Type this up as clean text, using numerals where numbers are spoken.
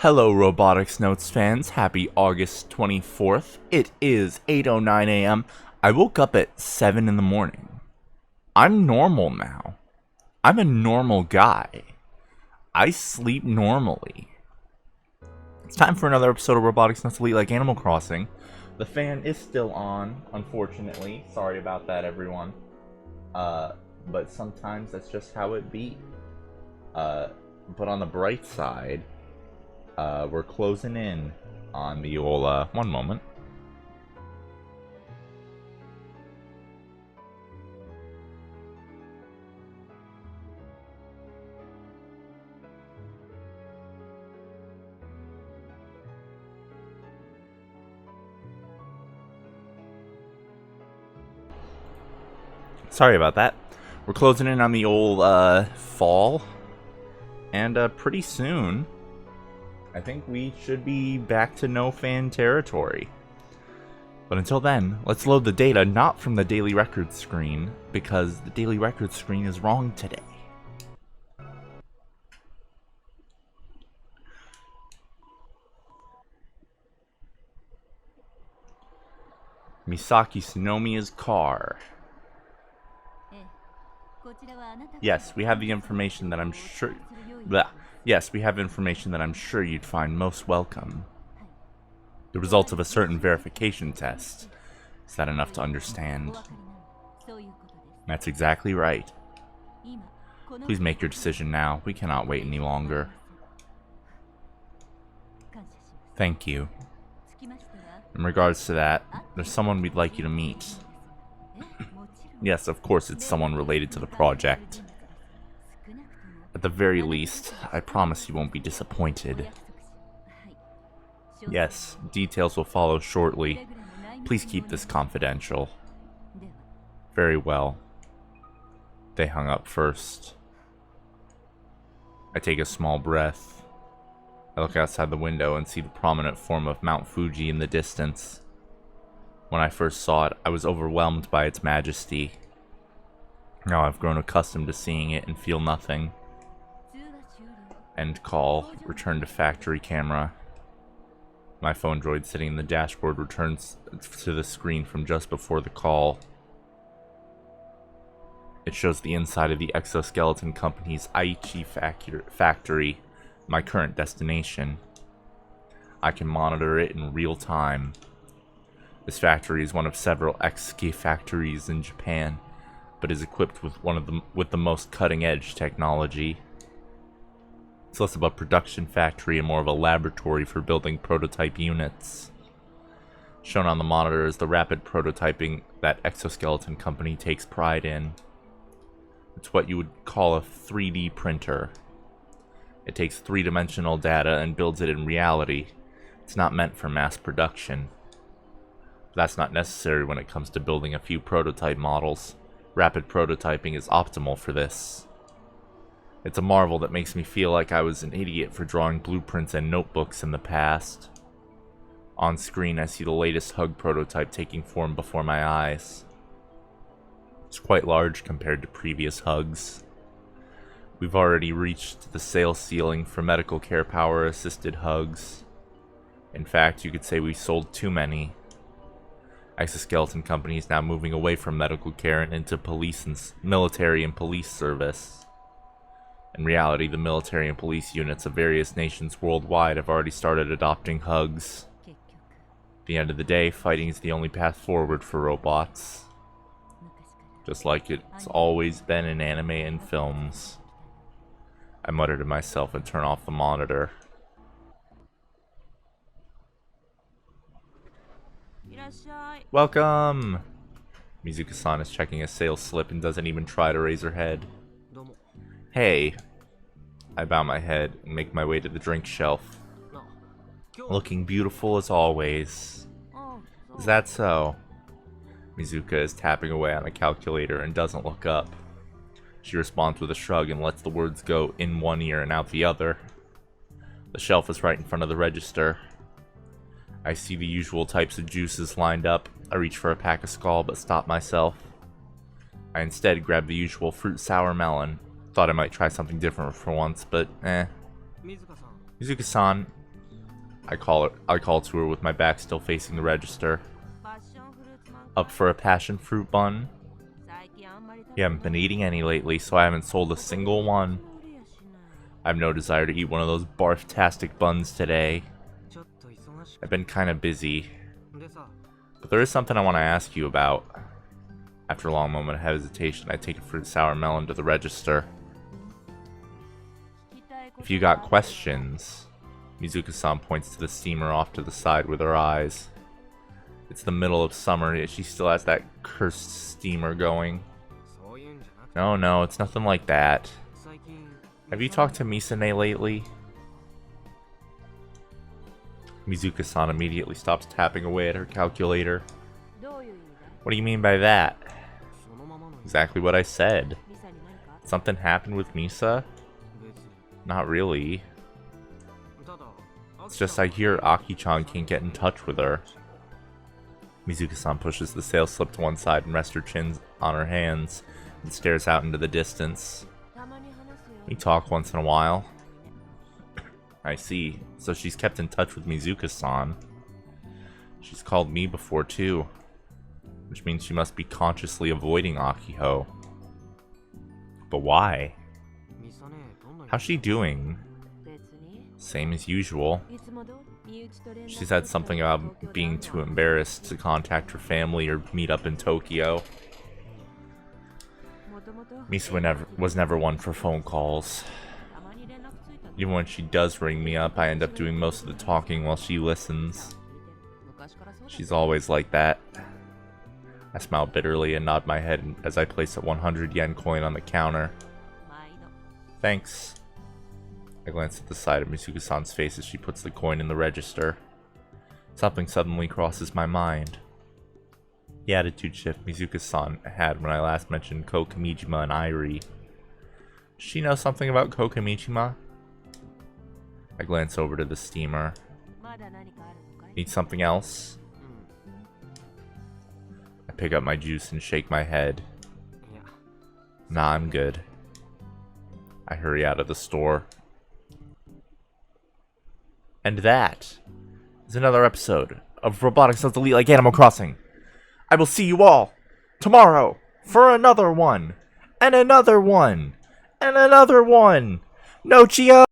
Hello Robotics Notes fans, happy August 24th. It is 8:09 a.m. I woke up at 7 in the morning. I'm normal now. I'm a normal guy. I sleep normally. It's time for another episode of Robotics Notes Elite like Animal Crossing. The fan is still on, unfortunately. Sorry about that, everyone. But sometimes that's just how it be. But on the bright side, we're closing in on the old, one moment. Sorry about that. We're closing in on the old, fall. And, pretty soon, I think we should be back to no fan territory. But until then, let's load the data not from the daily record screen, because the daily record screen is wrong today. Misaki Tsunomiya's car. Yes, we have the information that I'm sure... Yes, we have information that I'm sure you'd find most welcome. The results of a certain verification test. Is that enough to understand? That's exactly right. Please make your decision now. We cannot wait any longer. Thank you. In regards to that, there's someone we'd like you to meet. Yes, of course it's someone related to the project. At the very least, I promise you won't be disappointed. Yes, details will follow shortly. Please keep this confidential. Very well. They hung up first. I take a small breath. I look outside the window and see the prominent form of Mount Fuji in the distance. When I first saw it, I was overwhelmed by its majesty. Now I've grown accustomed to seeing it and feel nothing. End call. Return to factory camera. My phone droid sitting in the dashboard returns to the screen from just before the call. It shows the inside of the exoskeleton company's Aichi factory, my current destination. I can monitor it in real time. This factory is one of several Exoskeleton factories in Japan, but is equipped with the most cutting-edge technology. It's less of a production factory and more of a laboratory for building prototype units. Shown on the monitor is the rapid prototyping that Exoskeleton Company takes pride in. It's what you would call a 3D printer. It takes three-dimensional data and builds it in reality. It's not meant for mass production. But that's not necessary when it comes to building a few prototype models. Rapid prototyping is optimal for this. It's a marvel that makes me feel like I was an idiot for drawing blueprints and notebooks in the past. On screen, I see the latest Hug prototype taking form before my eyes. It's quite large compared to previous Hugs. We've already reached the sales ceiling for medical care power-assisted Hugs. In fact, you could say we sold too many. Exoskeleton Company is now moving away from medical care and into police and military and police service. In reality, the military and police units of various nations worldwide have already started adopting Hugs. At the end of the day, fighting is the only path forward for robots. Just like it's always been in anime and films. I mutter to myself and turn off the monitor. Welcome! Mizuka-san is checking a sales slip and doesn't even try to raise her head. Hey. I bow my head and make my way to the drink shelf. Looking beautiful as always. Is that so? Mizuka is tapping away on a calculator and doesn't look up. She responds with a shrug and lets the words go in one ear and out the other. The shelf is right in front of the register. I see the usual types of juices lined up. I reach for a pack of Skull but stop myself. I instead grab the usual fruit sour melon. Thought I might try something different for once, but eh. Mizuka-san, I call to her with my back still facing the register. Up for a passion fruit bun? You haven't been eating any lately, so I haven't sold a single one. I have no desire to eat one of those barf-tastic buns today. I've been kind of busy. But there is something I want to ask you about. After a long moment of hesitation, I take a fruit sour melon to the register. If you got questions... Mizuka-san points to the steamer off to the side with her eyes. It's the middle of summer, yet she still has that cursed steamer going. No, it's nothing like that. Have you talked to Misane lately? Mizuka-san immediately stops tapping away at her calculator. What do you mean by that? Exactly what I said. Something happened with Misa? Not really. It's just I hear Aki-chan can't get in touch with her. Mizuka-san pushes the sales slip to one side and rests her chin on her hands and stares out into the distance. We talk once in a while. I see. So she's kept in touch with Mizuka-san. She's called me before too. Which means she must be consciously avoiding Akiho. But why? How's she doing? Same as usual. She said something about being too embarrassed to contact her family or meet up in Tokyo. Misa was never one for phone calls. Even when she does ring me up, I end up doing most of the talking while she listens. She's always like that. I smile bitterly and nod my head as I place a 100 yen coin on the counter. Thanks. I glance at the side of Mizuka-san's face as she puts the coin in the register. Something suddenly crosses my mind. The attitude shift Mizuka-san had when I last mentioned Kokamijima and Airi. Does she know something about Kokamijima? I glance over to the steamer. Need something else? I pick up my juice and shake my head. Nah, I'm good. I hurry out of the store. And that is another episode of Robotics Does Elite Like Animal Crossing. I will see you all tomorrow for another one, and another one, and another one. No, Chia!